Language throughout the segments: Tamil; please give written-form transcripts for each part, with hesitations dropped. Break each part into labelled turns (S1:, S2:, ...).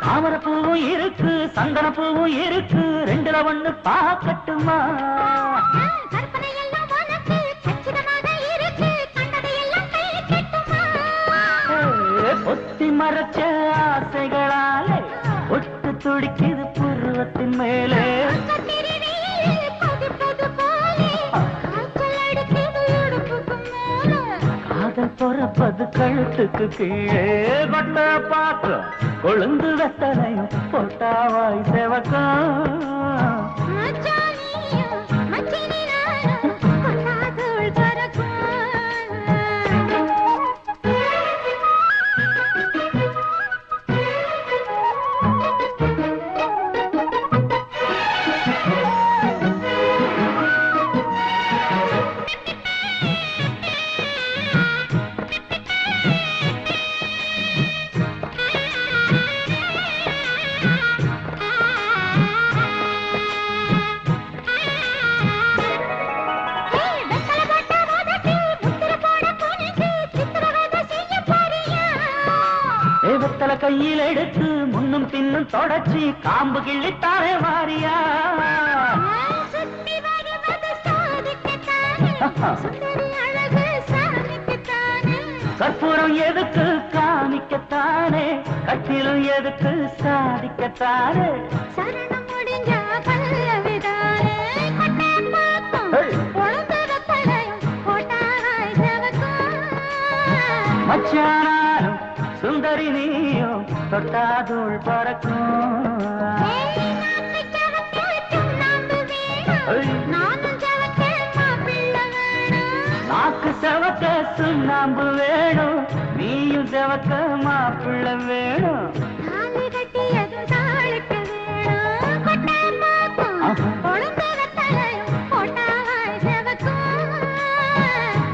S1: தாமரப்பூவும் இருக்கு, சந்தனப்பூவும் இருக்கு, ரெண்டுல ஒண்ணு பாக்கட்டுமா? ஒத்தி மறைச்ச ஆசைகளாலே ஒட்டு துடிக்குது புருவத்தின் மேலே. காதல் பொறப்பது கழுத்துக்கு கீழே. கொண்ட பாக்கம் கொழுந்து வெத்தலையும் போட்டாவாய் செவக்கம். வெத்தலை கையில் எடுத்து முன்னும் பின்னும் தொடச்சி காம்பு கிள்ளித்தாரே வாரியா. கற்பூரம் எதுக்கு காமிக்கத்தானே, கட்டிலும் எதுக்கு சாதிக்கத்தானே. மச்சானாலும் சுந்தரி நீயும் தொட்டாதூள் பறக்கும். நாக்கு செவக்க சுண்ணாம்பு வேணும், நீயும் செவக்க மாப்பிள்ளை வேணும்.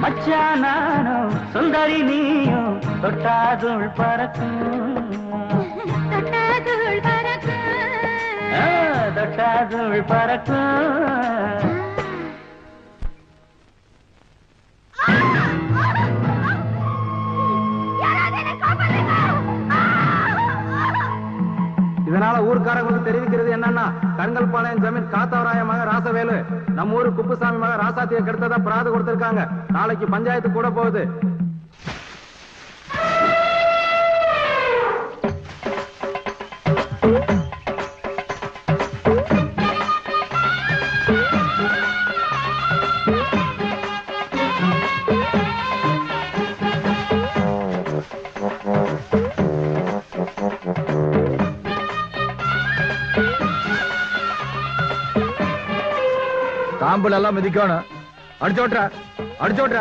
S1: மச்சானாலும் சுந்தரி நீயும் தொட்டாதூள் பறக்கும். தொட்டாதூள் பறக்கும்.
S2: இதனால ஊர்க்காரங்களுக்கு தெரிவிக்கிறது என்னன்னா, கருங்கல்பாளையம் ஜமீன் காத்தவராய மக ராசவேலு நம்ம ஊரு குப்புசாமி மக ராசாத்தியை கெடுத்ததா பிராது கொடுத்திருக்காங்க. நாளைக்கு பஞ்சாயத்து கூட போகுது. காம்புல எல்லாம் மிதிக்கணும். அடிச்சோட்ற அடிச்சோட்ற